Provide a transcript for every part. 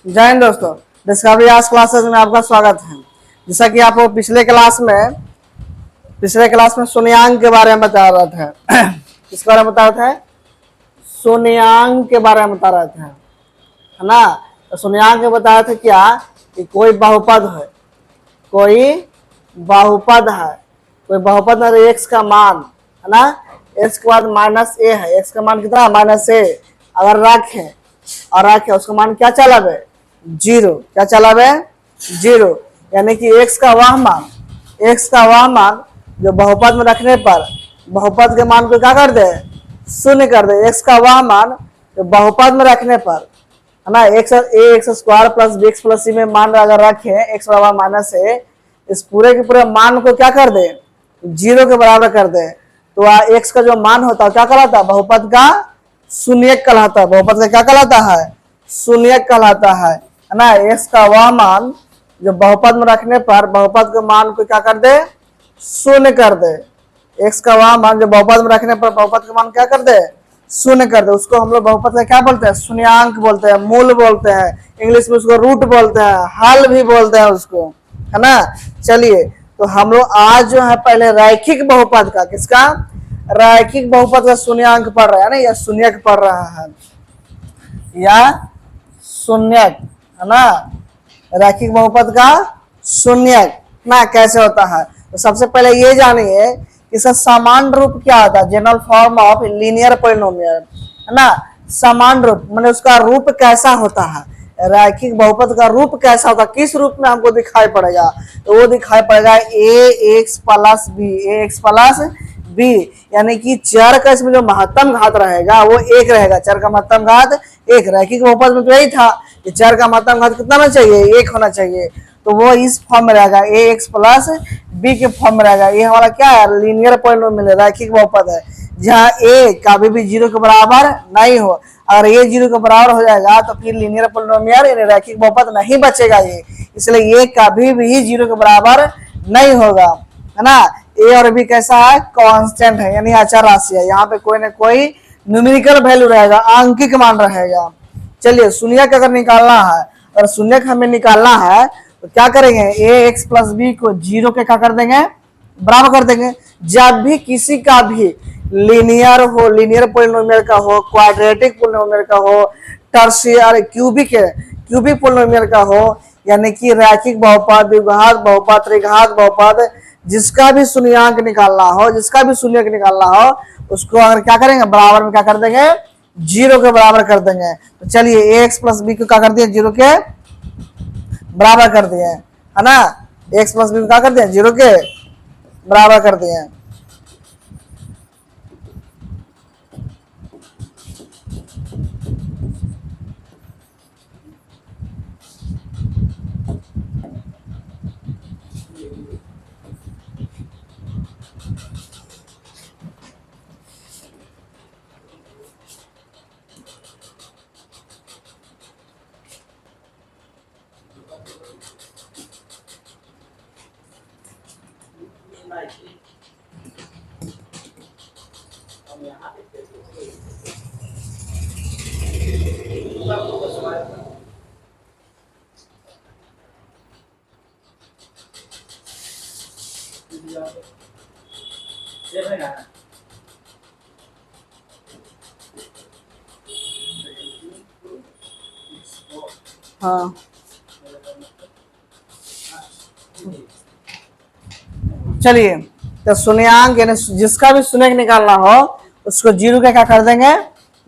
जय हिंद दोस्तों। Discovery arts classes में आपका स्वागत है। जैसा कि आपको पिछले क्लास में शून्यांक के बारे में बता रहा था। किसके बारे में बता रहा था? शून्यांक के बारे में बता रहा था, है ना। तो शून्यांक में बताया था क्या कि कोई बहुपद है, एक्स का मान, है ना, एक्स के बाद माइनस ए है, एक्स का मान कितना माइनस ए, अगर रखे उसका मान क्या चला है? जीरो। क्या चला है? जीरो। यानी कि एक्स का वह मान जो बहुपद में रखने पर बहुपद के मान को क्या कर दे? शून्य कर दे। एक्स का वह मान जो बहुपद में रखने पर, है ना, X square plus B X plus C में मान अगर रखे एक्स बराबर माइनस है, इस पूरे के पूरे मान को क्या कर दे? जीरो के बराबर कर दे। तो एक्स का जो मान होता है क्या कहलाता है? बहुपद का शून्यक कहलाता है। बहुपद का क्या कहलाता है? शून्यक कहलाता है ना। एक्स का वह मान जो बहुपद में रखने पर बहुपद के मान को क्या कर दे? शून्य कर दे। एक्स का वह मान जो बहुपद में रखने पर बहुपद का मान क्या कर दे? शून्य कर दे। उसको हम लोग बहुपद का क्या बोलते हैं? शून्यांक बोलते हैं, मूल बोलते हैं, इंग्लिश में उसको रूट बोलते हैं, हल भी बोलते हैं उसको, है ना। चलिए, तो हम लोग आज जो है पहले रैखिक बहुपद का, किसका? रैखिक बहुपद का शून्यांक पढ़ रहे हैं ना, या शून्यक पढ़ रहा है, या शून्यक, है ना। रैखिक बहुपद का शून्यक ना कैसे होता है? तो सबसे पहले ये जानिए इसका सामान्य रूप क्या होता है? General form of linear polynomial, है ना। सामान्य रूप माने उसका रूप कैसा होता है? रैखिक बहुपद का रूप कैसा होता है? किस रूप में हमको दिखाई पड़ेगा? तो वो दिखाई पड़ेगा ए एक्स प्लस बी, यानी कि चर का इसमें जो महत्तम घात रहेगा वो एक रहेगा। चर का महत्तम घात एक। रैखिक बहुपद में तो यही था कि चर का महत्तम घात कितना होना चाहिए? एक होना चाहिए। तो वो इस फॉर्म में रहेगा, ए एक्स प्लस बी के फॉर्म में रहेगा। ये हमारा क्या है? लीनियर पॉलिनोमियल है, रैखिक बहुपद है, जहाँ ए कभी भी जीरो के बराबर नहीं हो। अगर ये जीरो के बराबर हो जाएगा तो फिर लीनियर पॉलिनोमियल यानी रैखिक बहुपद नहीं बचेगा ये, इसलिए ये कभी भी जीरो के बराबर नहीं होगा, है ना। ए और बी कैसा है? कांस्टेंट है, यानी अचर राशि है। यहाँ पे कोई ना कोई न्यूमेरिकल वैल्यू रहेगा, आंकिक मान रहेगा। चलिए, शून्यक अगर निकालना है, और शून्यक हमें निकालना है तो क्या करेंगे? ए एक्स प्लस बी को जीरो के क्या कर देंगे? बराबर कर देंगे। जब भी किसी का भी लीनियर हो, लीनियर पॉलिनोमियल का हो, क्वाड्रेटिक पॉलिनोमियल का हो, टर्शियर क्यूबिक पॉलिनोमियल का हो, यानी कि रैखिक बहुपद, द्विघात बहुपद, त्रिघात बहुपद, जिसका भी शून्यक निकालना हो उसको अगर क्या करेंगे? बराबर में क्या कर देंगे? जीरो के बराबर कर देंगे। तो चलिए, ए एक्स प्लस बी को क्या कर दिए? जीरो के बराबर कर दिए, है ना। एक्स प्लस बी को क्या कर दिए? जीरो के बराबर कर दिए। हाँ, चलिए, तो शून्यंक यानी जिसका भी शून्यक निकालना हो उसको जीरो के क्या कर देंगे?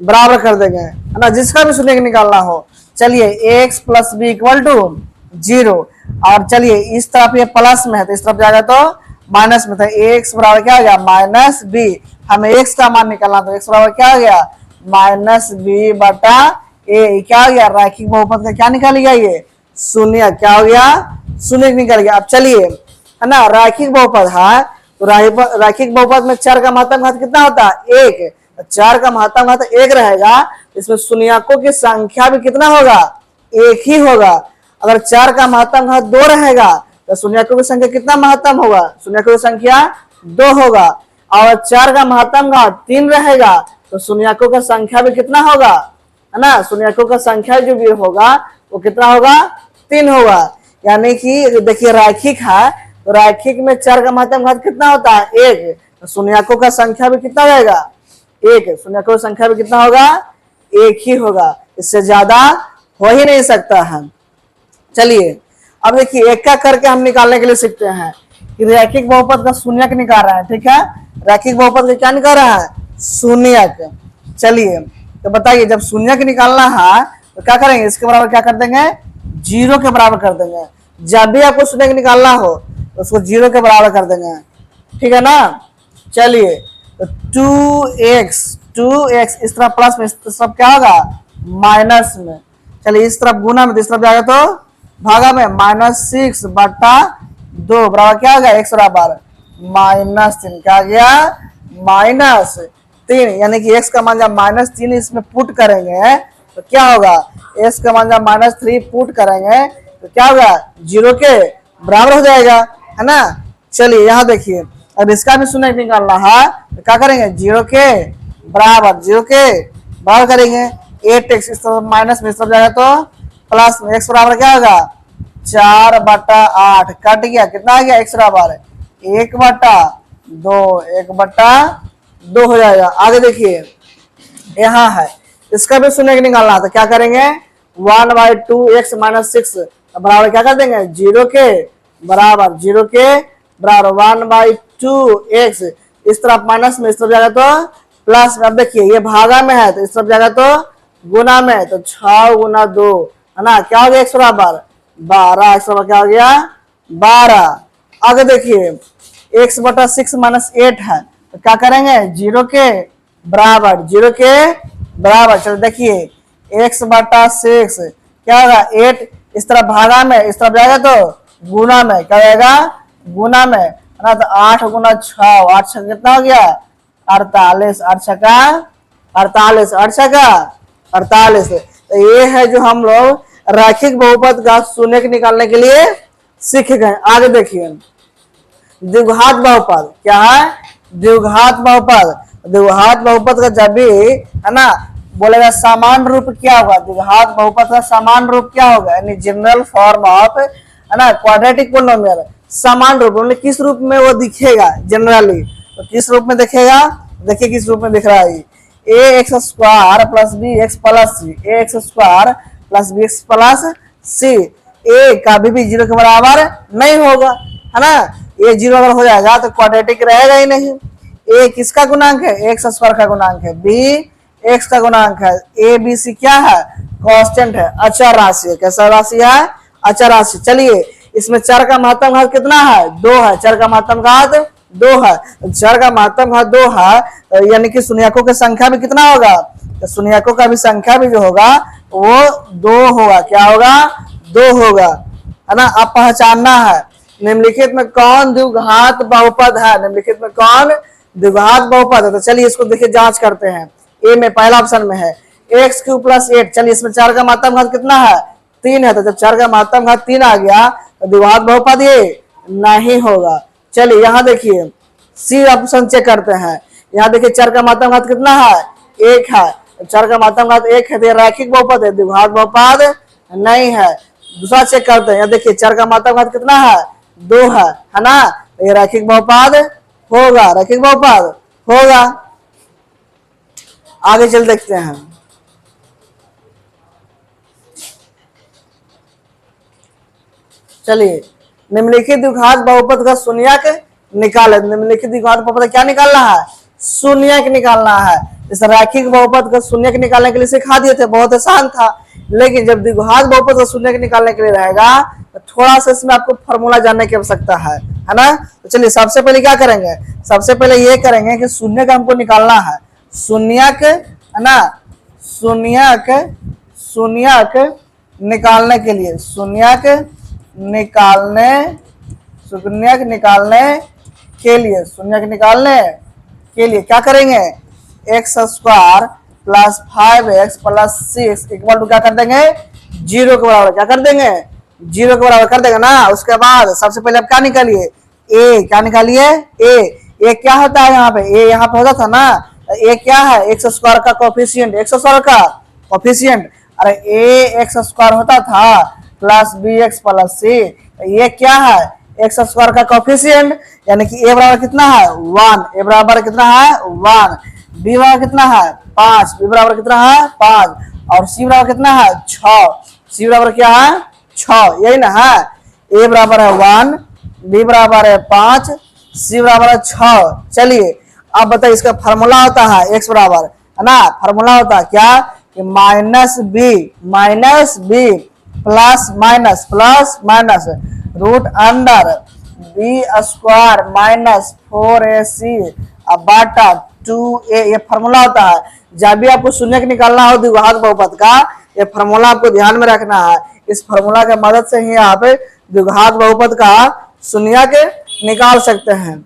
बराबर कर देंगे, है ना। जिसका भी शून्यक निकालना हो। चलिए, X plus B equal to zero. और चलिए, इस तरफ ये प्लस में है तो इस तरफ जाएगा तो माइनस में था। एक्स बराबर क्या हो गया? Minus B. हमें एक्स का मान निकालना, तो एक्स बराबर क्या हो गया? माइनस बी बटा ए। क्या हो गया? रैखिक बहुपद का क्या निकाल गया? ये शून्य। क्या हो गया? शून्य निकल गया। अब चलिए, है ना, रैखिक बहुपद है तो रैखिक बहुपद में चर का महत्तम घात कितना होता है? एक। चर का महत्तम घात एक रहेगा, इसमें शून्यकों की संख्या भी कितना होगा? एक ही होगा। अगर चार का महत्तम घात दो रहेगा तो शून्यकों की संख्या कितना महत्तम होगा? शून्यकों की संख्या दो होगा। और चार का महत्तम घात तीन रहेगा तो शून्यकों का संख्या भी कितना होगा? है ना। शून्यकों का संख्या जो भी होगा वो कितना होगा 3 होगा। यानी कि देखिए रैखिक है तो रैखिक में चर का महत्तम घात कितना होता है 1, तो शून्यकों का संख्या भी कितना हो जाएगा 1, शून्यकों की संख्या भी कितना होगा 1 ही होगा, इससे ज्यादा हो ही नहीं सकता है। चलिए अब देखिए एक का करके हम निकालने के लिए सीखते हैं कि रैखिक बहुपद का शून्यक निकाल रहा है। ठीक है, रैखिक बहुपद का क्या निकाल रहा है शून्यक। चलिए तो बताइए जब शून्यक निकालना है तो क्या करेंगे, इसके बराबर क्या कर देंगे 0 के बराबर कर देंगे। जब भी आपको शून्यक निकालना हो तो उसको 0 के बराबर कर देंगे, ठीक है ना। चलिए तो 2x इस तरफ प्लस में, इस तरफ क्या होगा माइनस में। चलिए इस तरफ गुना में, इस तरफ जाएगा तो भागा में, -6/2 बराबर क्या हो गया x बराबर -3, क्या गया -3। यानी कि x का मान जब -3 इसमें पुट करेंगे तो क्या होगा, x का मान जब -3 पुट करेंगे तो क्या होगा 0 के बराबर हो जाएगा, है ना। चलिए यहाँ देखिए अब इसका भी शून्यक निकालना है तो क्या करेंगे 0 के बराबर करेंगे। 8x इस तरफ माइनस में, इस तरफ जाएगा तो प्लस में, x बराबर क्या होगा 4/8 कट गया, कितना आ गया x बराबर 1/2 हो जाएगा। आगे देखिए यहाँ है इसका भी शून्यक निकालना है तो क्या करेंगे 1/2x - 6 बराबर क्या कर देंगे 0 के बराबर 1/2x, इस तरफ माइनस में, इस तरफ जाएगा तो प्लस में। अब देखिए ये भागा में है तो इस तरफ जाएगा तो गुना में, तो 6 × 2 है ना, क्या हो गया x बराबर 12, x बराबर क्या हो गया 12। आगे देखिए x/6 - 8 है तो क्या करेंगे 0 के बराबर चलो देखिए x/6 क्या होगा 8, इस तरफ भागा में, इस तरफ जाएगा तो गुना में, क्या जाएगा गुना में, है ना। तो 8 × 6, 8 6 कितना हो गया 48, 8 6 48। तो ये है जो हम लोग रैखिक बहुपद का शून्यक निकालने के लिए सीख गए। आगे देखिए द्विघात बहुपद क्या है, द्विघात बहुपद का जब भी है ना बोलेगा सामान्य रूप क्या होगा, द्विघात बहुपद का सामान्य रूप क्या होगा, यानी जनरल फॉर्म ऑफ है ना क्वाड्रेटिक पोलिनोमियल। सामान्य रूप मतलब किस रूप में वो दिखेगा जनरली, तो किस रूप में दिखेगा, देखिए किस रूप में दिख रहा है ax² + bx + c, ax² + bx + c। a कभी भी 0 के बराबर नहीं होगा, है ना। ये 0 अगर हो जाएगा तो क्वाड्रेटिक रहेगा ही नहीं। a किसका गुणांक है x² का गुणांक है, b x का गुणांक है, a b c क्या है कांस्टेंट है, अचर राशि है। कैसा राशि है अचर राशि। चलिए इसमें चर का महत्तम घात कितना है 2 है, चर का महत्तम घात 2 है, चर का महत्तम घात 2 है यानी कि शून्यकों की संख्या भी कितना होगा, तो शून्यकों का भी संख्या भी जो होगा वो 2 होगा, क्या होगा 2 होगा, है ना। अब पहचानना है निम्नलिखित में कौन द्विघात बहुपद है, निम्नलिखित में कौन द्विघात बहुपद है। तो चलिए इसको देखिए जांच करते हैं। ए में पहला ऑप्शन में है x³ + 8, चलिए इसमें 4 का महत्तम घात कितना है 3 है, तो जब 4 का महत्तम घात 3 आ गया तो द्विघात बहुपद ये नहीं होगा। चलिए यहाँ देखिए सी ऑप्शन चेक करते हैं। यहाँ देखिए 4 का महत्तम घात कितना है 1 है, 4 का महत्तम घात 1 है तो ये रैखिक बहुपद है, द्विघात बहुपद नहीं है। दूसरा चेक करते हैं, यहाँ देखिए 4 का महत्तम घात कितना है 2 है ना, तो ये रैखिक बहुपद होगा, रैखिक बहुपद होगा। आगे चल देखते हैं। चलिए निम्नलिखित द्विघात बहुपद का शून्यक निकाले। निम्नलिखित द्विघात बहुपद क्या निकालना है शून्यक निकालना है। इस रैखिक बहुपद का शून्यक निकालने के लिए सिखा दिए थे, बहुत आसान था। लेकिन जब द्विघात बहुपद का शून्यक निकालने के लिए रहेगा तो थोड़ा सा इसमें आपको फॉर्मूला जानने की आवश्यकता है ना। तो चलिए सबसे पहले क्या करेंगे, सबसे पहले ये करेंगे कि शून्यक हमको निकालना है। शून्यक है ना, शून्यक निकालने के लिए शून्यक निकालने के लिए क्या करेंगे x² + 5x + 6 = क्या कर देंगे 0 के बराबर, क्या कर देंगे 0 के बराबर कर देंगे ना। उसके बाद सबसे पहले आप क्या निकालिए a, क्या निकालिए a क्या होता है यहाँ पे a यहाँ पे होता था ना, a क्या है x² का कोफिशिएंट, x² का कोफिशिएंट अरे ए एक्स स्क्वायर होता था प्लस बी एक्स प्लस सी, ये क्या है एक्स स्क्वायर का कोफिशिएंट, यानी कि ए बराबर कितना है 1, ए बराबर कितना है 1, बी बराबर कितना है 5, बी बराबर कितना है 5, और सी बराबर कितना है 6, सी बराबर क्या है 6, यही ना है। ए बराबर है 1, बी बराबर है 5, सी बराबर है 6। चलिए अब बताइए इसका फार्मूला होता है एक्स बराबर है ना, फार्मूला होता है क्या कि minus B plus minus root under B square minus 4ac बटा 2a, ये फार्मूला होता है। जब भी आपको शून्य निकालना हो द्विघात बहुपद का, ये फार्मूला आपको ध्यान में रखना है। इस फार्मूला के मदद से ही आप द्विघात बहुपद का शून्यक निकाल सकते हैं।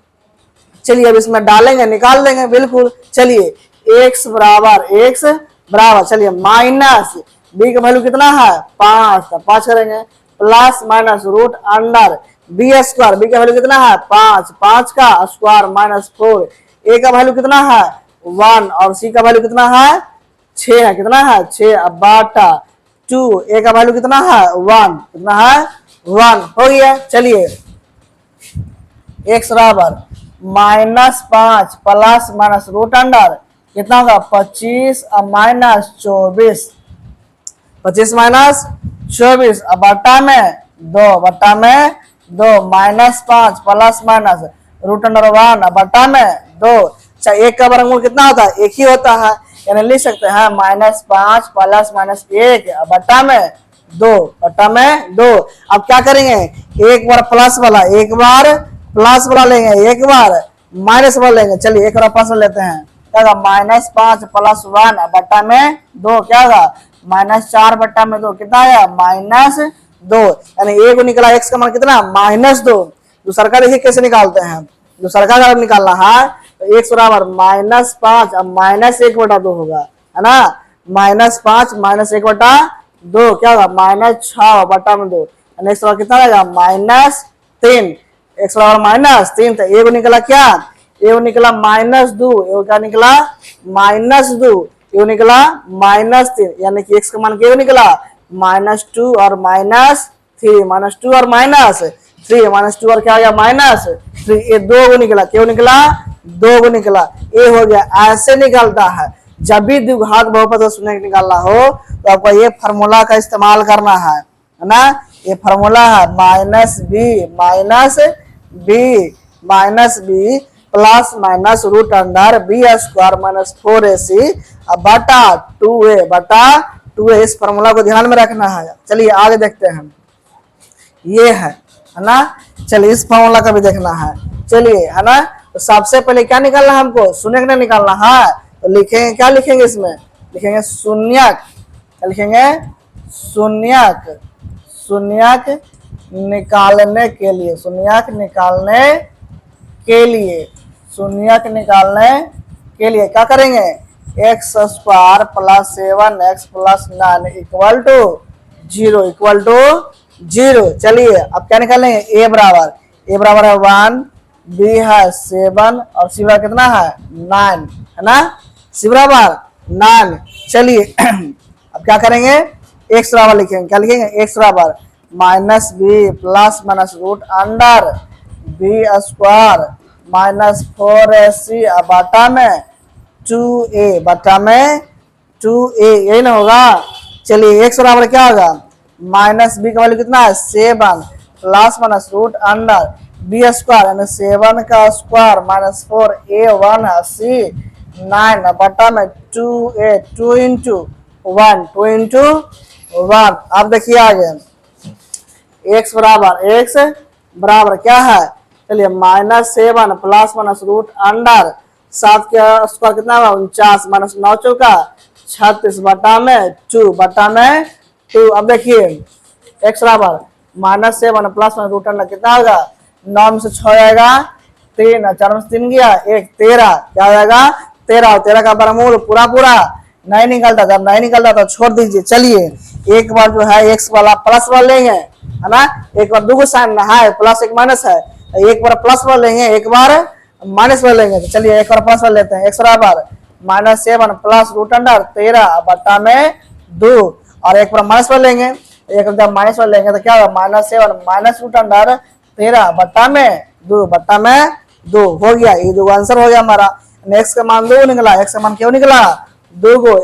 चलिए अब इसमें डालेंगे, निकाल देंगे बिल्कुल। चलिए x बराबर चलिए माइनस बी का वैल्यू कितना है 5, तो 5 करेंगे plus minus root under B square, B का वैल्यू कितना है 5, 5 का स्क्वायर माइनस 4, ए का वैल्यू कितना है 1 और सी का वैल्यू कितना है 6 है, कितना है 6 बाटा 2, ए का वैल्यू कितना है 1, कितना है 1 हो गया। चलिए x बराबर -5 प्लस माइनस रूट अंडर कितना होगा 25 और माइनस 24, 25 माइनस 24 अब बटा में 2 -5 प्लस माइनस रूट अंडर 1 बटा में 2। अच्छा एक का वर्गमूल कितना होता है, एक ही होता है, यानी लिख सकते हैं -5 प्लस माइनस 1 बटा में 2। अब क्या करेंगे, एक बार प्लस वाला लेंगे, एक बार माइनस वाला लेंगे। चलिए एक बार प्लस लेते हैं, क्या होगा -5 प्लस 1 बटा में 2, क्या होगा -4 बटा में 2, कितना आया -2, यानी ए को निकला एक्स का मान कितना -2। दूसरा का देखिए कैसे निकालते हैं, दूसरा का अगर निकालना है तो एक्स बराबर -5 अब -1 बटा 2 होगा, है ना, -5 -1 बटा 2 क्या होगा -6 बटा में 2, यानी एक्स बराबर कितना रहेगा -3, एक्स बराबर -3। तो ए को निकला क्या, ए को निकला -2, ए क्या निकला -2, ये निकला -3, यानी कि x का मान क्या निकला -2 और -3, -2 और -3, -2 और क्या आ गया -3, ये 2 को निकला, क्यों निकला 2 को निकला, ये हो गया। ऐसे निकलता है जब भी द्विघात बहुपद का शून्य निकालना हो तो आपको ये फार्मूला का इस्तेमाल करना है ना। ये फार्मूला है -b plus minus root under B square minus 4ac बटा 2a, इस फार्मूला को ध्यान में रखना है। चलिए आगे देखते हैं, ये है ना। चलिए इस फार्मूला का भी देखना है, चलिए है ना। तो सबसे पहले क्या निकालना है हमको, शून्यक निकालना है, तो लिखेंगे क्या लिखेंगे, इसमें लिखेंगे शून्यक, क्या लिखेंगे शून्यक निकालने के लिए क्या करेंगे, X square plus 7x plus 9 equal to 0। चलिए अब क्या निकालेंगे, ए बराबर है 1, बी है 7 और सी बराबर कितना है 9, है ना, सी बराबर 9। चलिए अब क्या करेंगे, एक्स बराबर लिखेंगे, क्या लिखेंगे, एक्स बराबर -b plus minus root under B square minus 4ac बटा में 2a, यही ना होगा। चलिए x बराबर क्या होगा, -b का वैल्यू कितना है 7 plus minus root under B square यानी 7 का स्क्वायर माइनस 4a1 है c 9 बटा में 2a, 2 इंटू 1। अब देखिए आगे x बराबर क्या है, चलिए -7 प्लस माइनस रूट अंडर 7 के स्क्वायर कितना होगा 49 माइनस 9 चौका 36 बटा में 2। अब देखिए x बराबर -7 प्लस माइनस रूट अंडर कितना होगा, 9 में से 6 आएगा 3, 4 में से 3 गया 1, 13 क्या हो जाएगा 13 का वर्गमूल पूरा नहीं निकलता, जब नहीं निकलता तो छोड़ दीजिए। चलिए एक बार जो है x वाला प्लस वाला लेंगे, है ना, एक बार दो साइन है प्लस एक माइनस है, एक बार प्लस वाला लेंगे एक बार माइनस वाला लेंगे। तो चलिए एक बार प्लस वाला लेते हैं, x बराबर -7 प्लस रूट अंडर 13 बटा में 2 और एक पर माइनस पर लेंगे, एक जब माइनस पर लेंगे तो क्या होगा, माइनस है और माइनस रूट अंडर 13 बट्टा में 2 बट्टा में 2 हो गया। ये 2 आंसर हो गया हमारा। एक्स का मान 2 निकला, एक्स का मान क्यों निकला, 2 को